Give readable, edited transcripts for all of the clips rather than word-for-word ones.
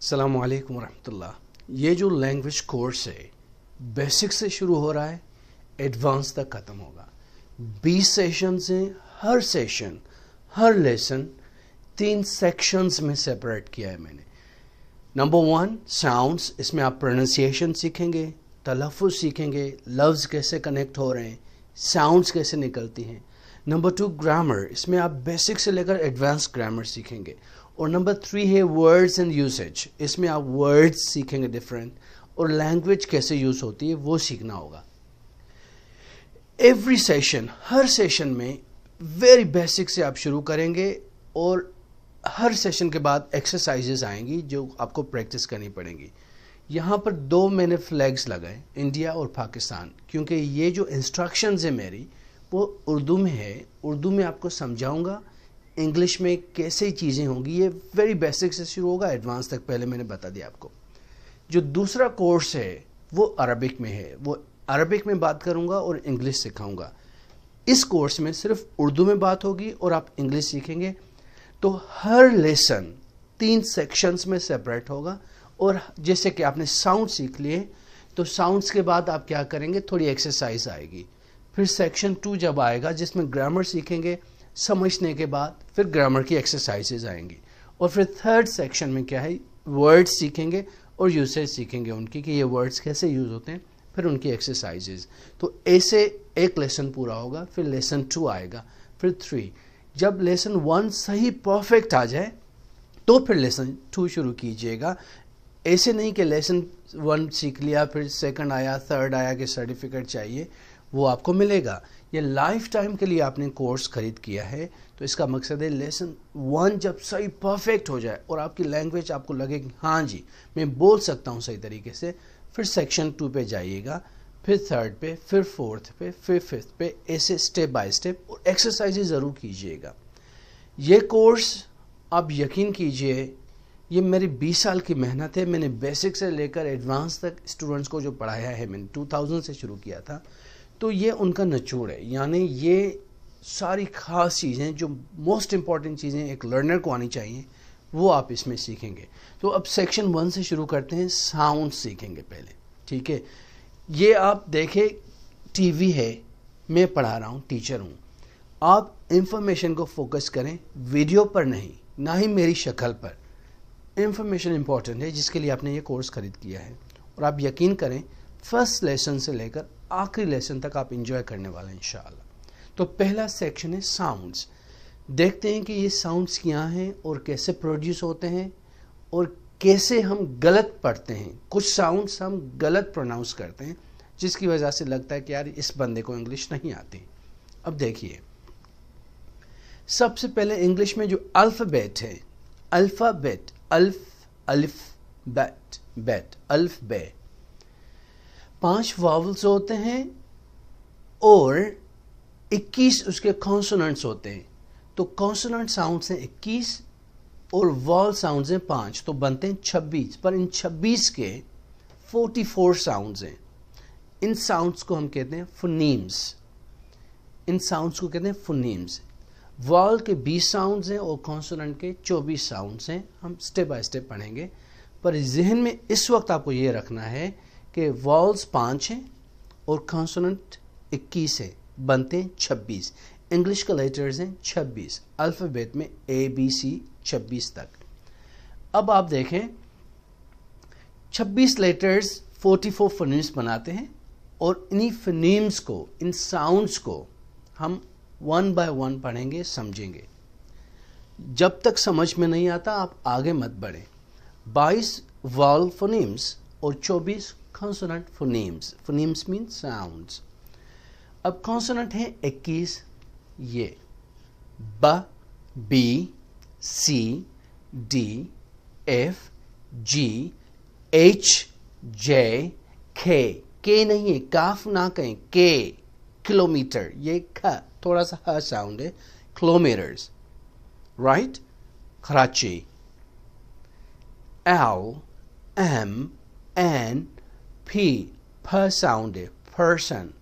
अस्सलामु अलैकुम रहमतुल्लाह। ये जो लैंग्वेज कोर्स है बेसिक से शुरू हो रहा है, एडवांस तक ख़त्म होगा। 20 सेशंस हैं। हर सेशन, हर लेसन 3 सेक्शंस में सेपरेट किया है मैंने। नंबर 1 साउंड्स, इसमें आप प्रोनाउंसिएशन सीखेंगे, तलफ़ुज़ सीखेंगे, लफ्ज़ कैसे कनेक्ट हो रहे हैं, साउंड्स कैसे निकलती हैं। नंबर 2 ग्रामर, इसमें आप बेसिक से लेकर एडवांस ग्रामर सीखेंगे। और नंबर 3 है वर्ड्स एंड यूसेज, इसमें आप वर्ड्स सीखेंगे डिफरेंट, और लैंग्वेज कैसे यूज़ होती है वो सीखना होगा। एवरी सेशन, हर सेशन में वेरी बेसिक से आप शुरू करेंगे और हर सेशन के बाद एक्सरसाइजेज आएंगी जो आपको प्रैक्टिस करनी पड़ेंगी। यहाँ पर 2 मैंने फ्लैग्स लगाए, इंडिया और पाकिस्तान, क्योंकि ये जो इंस्ट्रक्शंस है मेरी वो उर्दू में है। उर्दू में आपको समझाऊंगा, इंग्लिश में कैसे चीज़ें होंगी। ये वेरी बेसिक से शुरू होगा, एडवांस तक पहले मैंने बता दिया आपको। जो दूसरा कोर्स है वो अरबिक में है, वो अरबिक में बात करूंगा और इंग्लिश सिखाऊंगा। इस कोर्स में सिर्फ उर्दू में बात होगी और आप इंग्लिश सीखेंगे। तो हर लेसन 3 सेक्शंस में सेपरेट होगा। और जैसे कि आपने साउंड सीख लिए, तो साउंड्स के बाद आप क्या करेंगे, थोड़ी एक्सरसाइज आएगी। फिर सेक्शन 2 जब आएगा जिसमें ग्रामर सीखेंगे, समझने के बाद फिर ग्रामर की एक्सरसाइजेज आएंगी। और फिर थर्ड सेक्शन में क्या है, वर्ड्स सीखेंगे और यूसेज सीखेंगे उनकी, कि ये वर्ड्स कैसे यूज़ होते हैं, फिर उनकी एक्सरसाइजेज। तो ऐसे एक लेसन पूरा होगा, फिर लेसन 2 आएगा, फिर 3। जब लेसन 1 सही परफेक्ट आ जाए तो फिर लेसन 2 शुरू कीजिएगा। ऐसे नहीं कि लेसन 1 सीख लिया फिर सेकंड आया, थर्ड आया कि सर्टिफिकेट चाहिए, वो आपको मिलेगा। ये लाइफ टाइम के लिए आपने कोर्स खरीद किया है, तो इसका मकसद है लेसन 1 जब सही परफेक्ट हो जाए और आपकी लैंग्वेज आपको लगे कि हाँ जी मैं बोल सकता हूँ सही तरीके से, फिर सेक्शन 2 पे जाइएगा, फिर थर्ड पे, फिर फोर्थ पे, फिर फिफ्थ पे, ऐसे स्टेप बाय स्टेप। और एक्सरसाइजेज ज़रूर कीजिएगा। ये कोर्स आप यकीन कीजिए, ये मेरी 20 साल की मेहनत है। मैंने बेसिक से लेकर एडवांस तक स्टूडेंट्स को जो पढ़ाया है, मैंने 2000 से शुरू किया था। तो ये उनका निचोड़ है, यानी ये सारी ख़ास चीज़ें जो मोस्ट इम्पॉर्टेंट चीज़ें एक लर्नर को आनी चाहिए, वो आप इसमें सीखेंगे। तो अब सेक्शन 1 से शुरू करते हैं। साउंड सीखेंगे पहले, ठीक है। ये आप देखें, टीवी है, मैं पढ़ा रहा हूँ, टीचर हूँ। आप इंफॉर्मेशन को फोकस करें, वीडियो पर नहीं, ना ही मेरी शक्ल पर। इंफॉर्मेशन इंपॉर्टेंट है, जिसके लिए आपने ये कोर्स खरीद किया है। और आप यकीन करें, फर्स्ट लेसन से लेकर आखिरी लेसन तक आप इंजॉय करने वाले हैं इंशाअल्लाह। तो पहला सेक्शन है साउंड्स। देखते हैं कि ये साउंड्स क्या हैं और कैसे प्रोड्यूस होते हैं और कैसे हम गलत पढ़ते हैं। कुछ साउंड्स हम गलत प्रोनाउंस करते हैं, जिसकी वजह से लगता है कि यार इस बंदे को इंग्लिश नहीं आती। अब देखिए, सबसे पहले इंग्लिश में जो अल्फ़ाबेट है, अल्फ़ाबेट, अल्फ, अलिफ, बैट, बैट, अल्फ, बे, 5 वावल्स होते हैं और 21 उसके कॉन्सोनेंट्स होते हैं। तो कॉन्सोनेंट साउंड्स हैं 21 और वॉवल साउंड्स हैं 5, तो बनते हैं 26। पर इन 26 के 44 साउंड्स हैं। इन साउंड्स को हम कहते हैं फोनीम्स। इन साउंड्स को कहते हैं फोनीम्स। वॉवल के 20 साउंड्स हैं और कॉन्सोनेंट के 24 साउंड्स हैं। हम स्टेप बाय स्टेप पढ़ेंगे, पर जहन में इस वक्त आपको ये रखना है कि वॉवल्स 5 हैं और कॉन्सोनेंट 21 है, बनते हैं 26। इंग्लिश के लेटर्स हैं 26, अल्फ़ाबेट में ABC 26 तक। अब आप देखें, 26 लेटर्स 44 फोनीम्स बनाते हैं और इन्हीं फोनीम्स को, इन साउंड्स को हम 1 बाय 1 पढ़ेंगे, समझेंगे। जब तक समझ में नहीं आता आप आगे मत बढ़ें। 22 वॉवल फोनीम्स और 24 consonant phonemes. Phonemes mean sounds. अब कॉन्सोनेंट है 21, ये ब, बी, सी, डी, एफ, जी, एच, जे, के नहीं है, काफ ना कहें, के, किलोमीटर, ये ख थोड़ा सा ह साउंड है, kilometres, right. Karachi, L, M, N, P, प साउंड है, पर्सन।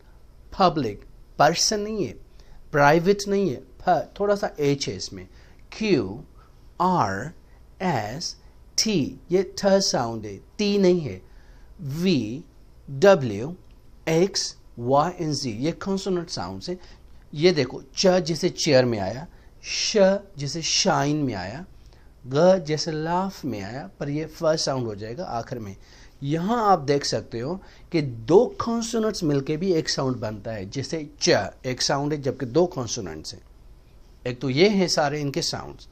पब्लिक, पर्सन नहीं है, प्राइवेट नहीं है, प थोड़ा सा एच है इसमें। क्यू, आर, एस, टी, ये ठ साउंड है, टी नहीं है। V, W, X, Y and Z, ये कॉन्सोनेंट साउंड्स हैं। ये देखो, च जैसे चेयर में आया, श जैसे शाइन में आया, ग जैसे लाफ में आया, पर ये फर्स्ट साउंड हो जाएगा आखिर में। यहां आप देख सकते हो कि दो कॉन्सोनेंट्स मिलके भी एक साउंड बनता है। जैसे च एक साउंड है जबकि दो कॉन्सोनेंट्स हैं। एक तो ये है सारे इनके साउंड्स,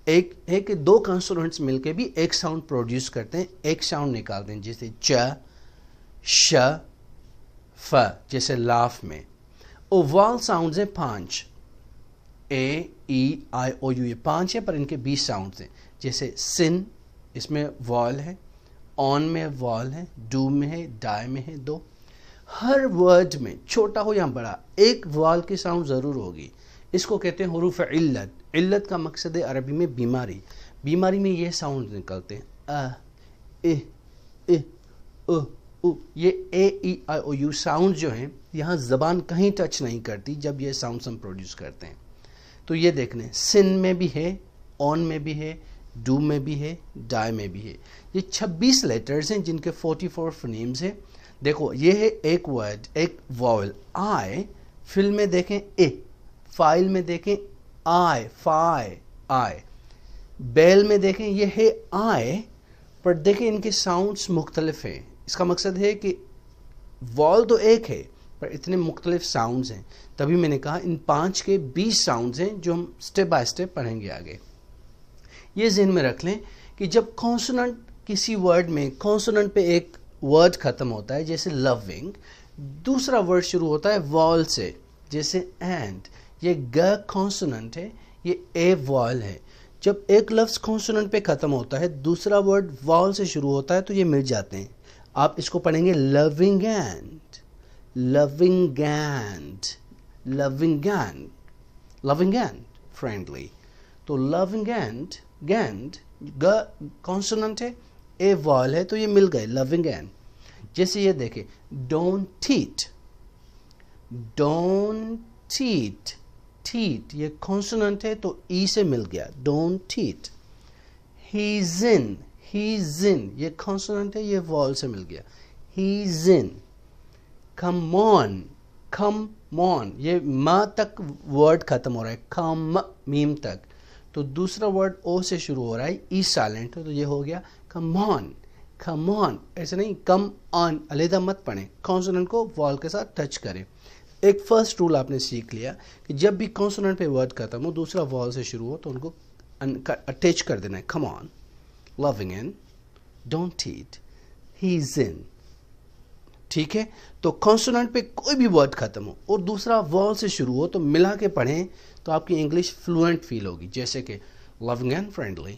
एक है कि दो कॉन्सोनेंट्स मिलके भी एक साउंड प्रोड्यूस करते हैं, एक साउंड निकालते हैं। जैसे च, श, फ जैसे लाफ में। ओवल साउंड्स हैं 5, ए, ई, आई, ओ, यू, ये 5 है, पर इनके 20 साउंड्स हैं। जैसे सिन, इसमें वॉल है, ऑन में वॉल है, डू में है, डाई में है 2। हर वर्ड में छोटा हो या बड़ा एक वॉल की साउंड ज़रूर होगी। इसको कहते हैं हुरूफ इल्लत। इल्लत का मकसद है अरबी में बीमारी। बीमारी में ये साउंड निकलते हैं, अ, इ, उ, उ। ये ए, ई, आई, ओ, यू साउंड जो हैं यहाँ ज़बान कहीं टच नहीं करती जब ये साउंड्स हम प्रोड्यूस करते हैं। तो ये देखने, सिन में भी है, ऑन में भी है, डू में भी है, डाई में भी है। ये 26 लेटर्स हैं जिनके 44 फोनेम्स हैं। देखो, ये है एक वर्ड, एक वॉवल आई। फिल में देखें ए, फाइल में देखें आई, फाई, आई। बेल में देखें ये है आई, पर देखें इनके साउंड्स मुख्तलिफ हैं। इसका मकसद है कि वॉल तो एक है पर इतने मुख्तलिफ साउंड्स हैं। तभी मैंने कहा इन 5 के 20 साउंड्स हैं जो हम स्टेप बाय स्टेप पढ़ेंगे आगे। ये ज़हन में रख लें कि जब कॉन्सोनेंट किसी वर्ड में कॉन्सोनेंट पे एक वर्ड ख़त्म होता है, जैसे लविंग, दूसरा वर्ड शुरू होता है वॉल से, जैसे एंड। ये ग कॉन्सोनेंट है, ये ए वॉल है। जब एक लफ्ज़ कॉन्सोनेंट पे ख़त्म होता है, दूसरा वर्ड वॉल से शुरू होता है, तो ये मिल जाते हैं। आप इसको पढ़ेंगे loving and, loving and, loving and, loving and, friendly. तो लविंग एंड, गैंड, ग कॉन्सोनेंट है, ए वॉल है, तो ये मिल गए लविंग एंड। जैसे ये देखें, don't eat, don't eat, eat ये कॉन्सोनेंट है तो ई से मिल गया, don't eat. He's in, he's in ये कॉन्सोनेंट है, ये वॉल से मिल गया, he's in. Come on, come on, ये म तक वर्ड खत्म हो रहा है, कम मीम तक, तो दूसरा वर्ड ओ से शुरू हो रहा है, ई साइलेंट है, तो ये हो गया कम ऑन, कम ऑन। ऐसे नहीं, कम ऑन अलहदा मत पढ़ें, कॉन्सोनेंट को वॉल के साथ टच करें। एक फर्स्ट रूल आपने सीख लिया कि जब भी कॉन्सोनेंट पे वर्ड खत्म हो, दूसरा वॉल से शुरू हो, तो उनको अटैच कर देना है। Come on, loving in, don't tit, he is in. ठीक है, तो कॉन्सोनेंट पे कोई भी वर्ड खत्म हो और दूसरा वॉल से शुरू हो, तो मिला के पढ़ें तो आपकी इंग्लिश फ्लुएंट फील होगी। जैसे कि loving and friendly,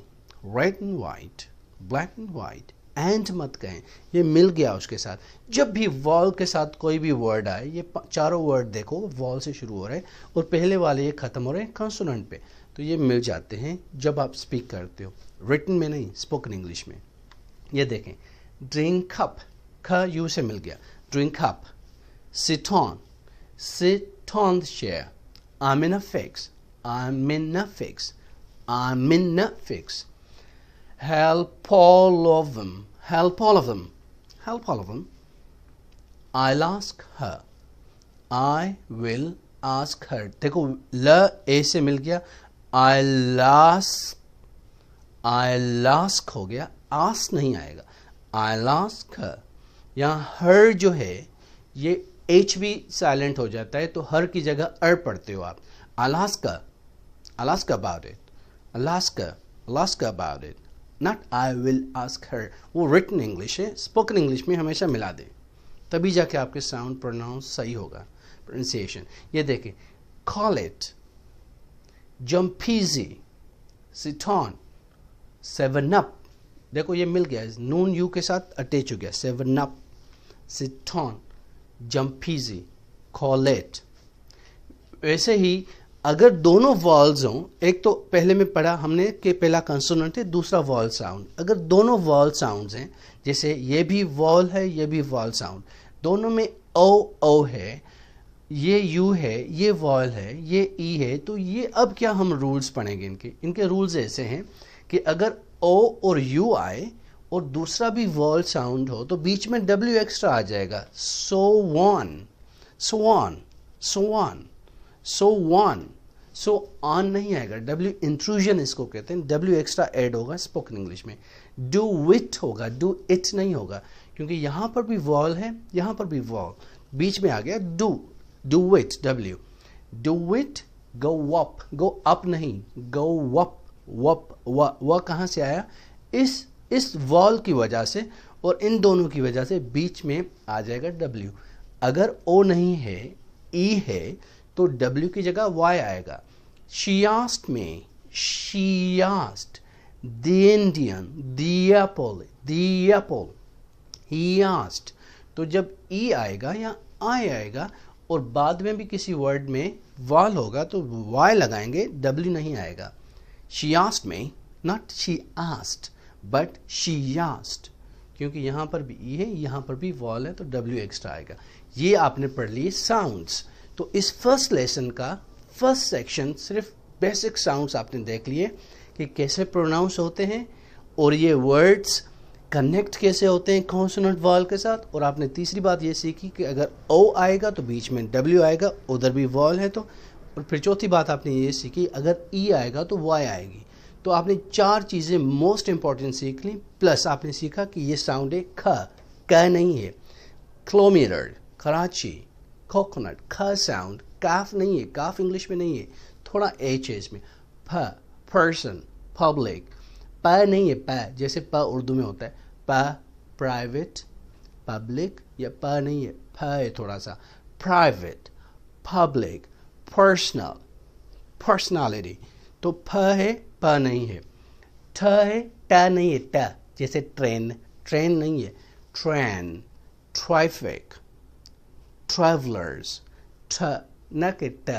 red and white, black and white, and मत कहें, ये मिल गया उसके साथ। जब भी वॉल के साथ कोई भी वर्ड आए, ये चारों वर्ड देखो वॉल से शुरू हो रहे हैं और पहले वाले ये खत्म हो रहे हैं कॉन्सोनेंट पे, तो ये मिल जाते हैं जब आप स्पीक करते हो, रिटन में नहीं, स्पोकन इंग्लिश में। ये देखें, ड्रिंक कप, ख यू से मिल गया, drink cup. Sit on, sit on the chair. I'm in a fix, I'm in a fix, I'm in a fix. Help all of them, help all of them, help all of them. I'll ask her, I will ask her. देखो ल ए से मिल गया, I'll ask हो गया, ask नहीं आएगा, I'll ask her। यहाँ her जो है ये एच भी साइलेंट हो जाता है, तो हर की जगह अर पढ़ते हो आप। Alaska, Alaska about it, Alaska, Alaska about it, not I will ask her. वो रिटन इंग्लिश है, स्पोकन इंग्लिश में हमेशा मिला दें, तभी जाके आपके साउंड प्रोनाउंस सही होगा, प्रोनाउंसिएशन। ये देखें, call it, jump easy, sit on, seven up. देखो ये मिल गया, नून यू के साथ अटैच हो गया, seven up, sit on, jump easy, call it. वैसे ही अगर दोनों वॉल्स हों, एक तो पहले में पढ़ा हमने कि पहला कंसोनेंट है, दूसरा वॉल साउंड, अगर दोनों वॉल साउंड्स हैं, जैसे ये भी वॉल है, ये भी वॉल साउंड, दोनों में ओ ओ है, ये यू है, ये वॉल है, ये ई है, तो ये अब क्या हम रूल्स पढ़ेंगे इनके रूल्स ऐसे हैं कि अगर ओ और यू आए और दूसरा भी वॉल साउंड हो तो बीच में डब्ल्यू एक्स्ट्रा आ जाएगा. So one, so on, so on, so one. So on नहीं आएगा, डब्ल्यू इंट्रूजन इसको कहते हैं, डब्ल्यू एक्स्ट्रा ऐड होगा स्पोकन इंग्लिश में. डू विट होगा, डू इट नहीं होगा, क्योंकि यहां पर भी वॉल है, यहां पर भी वॉल, बीच में आ गया do. Do wit, W. Do wit, go up, go up नहीं, गो वप. वप व कहां से आया, इस वॉल की वजह से और इन दोनों की वजह से बीच में आ जाएगा डब्ल्यू. अगर ओ नहीं है, ई है, तो डब्ल्यू की जगह वाई आएगा. She asked me, she asked, the Indian, the apple, he asked. तो जब ई आएगा या आई आएगा और बाद में भी किसी वर्ड में वाल होगा तो वाई लगाएंगे, डब्ल्यू नहीं आएगा. She asked me, not she asked, but she asked. क्योंकि यहाँ पर भी ई है, यहाँ पर भी वॉल है, तो डब्ल्यू एक्स्ट्रा आएगा. ये आपने पढ़ लिए साउंड्स. तो इस फर्स्ट लेसन का फर्स्ट सेक्शन सिर्फ बेसिक साउंड्स आपने देख लिए कि कैसे प्रोनाउंस होते हैं और ये वर्ड्स कनेक्ट कैसे होते हैं कॉन्सोनेंट वॉल के साथ. और आपने तीसरी बात ये सीखी कि अगर ओ आएगा तो बीच में डब्ल्यू आएगा, उधर भी वॉल है तो. और फिर चौथी बात आपने ये सीखी, अगर ई आएगा तो वाई आएगी. तो आपने 4 चीज़ें मोस्ट इंपॉर्टेंट सीख ली. प्लस आपने सीखा कि ये साउंड है ख, क नहीं है. किलोमीटर, कराची, कोकोनट, ख साउंड. काफ नहीं है, काफ इंग्लिश में नहीं है, थोड़ा एच है इसमें. फ, पर्सन, पब्लिक. प नहीं है, प जैसे प उर्दू में होता है, प प्राइवेट, पब्लिक. या प नहीं है, फ है थोड़ा सा. Private, public, personal, personality. तो फ है, प नहीं है. ठ है, ट नहीं है, ट जैसे ट्रेन, ट्रेन नहीं है. ट्रेन, ट्रैफिक, ट्रैवलर्स, ठ न के ट.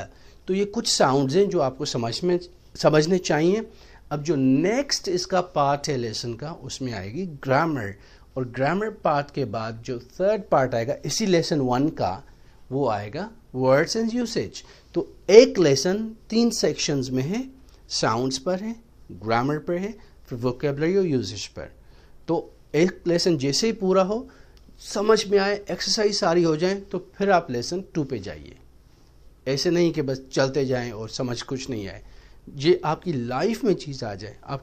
तो ये कुछ साउंड्स हैं जो आपको समझने चाहिए. अब जो नेक्स्ट इसका पार्ट है लेसन का, उसमें आएगी ग्रामर. और ग्रामर पार्ट के बाद जो थर्ड पार्ट आएगा इसी लेसन 1 का, वो आएगा वर्ड्स एंड यूसेज. तो एक लेसन 3 सेक्शंस में है, साउंड्स पर है, ग्रामर पर है, फिर वोकेबलरी और यूसेज पर. तो एक लेसन जैसे ही पूरा हो, समझ में आए, एक्सरसाइज सारी हो जाए, तो फिर आप लेसन 2 पे जाइए. ऐसे नहीं कि बस चलते जाएं और समझ कुछ नहीं आए. ये आपकी लाइफ में चीज़ आ जाए, आप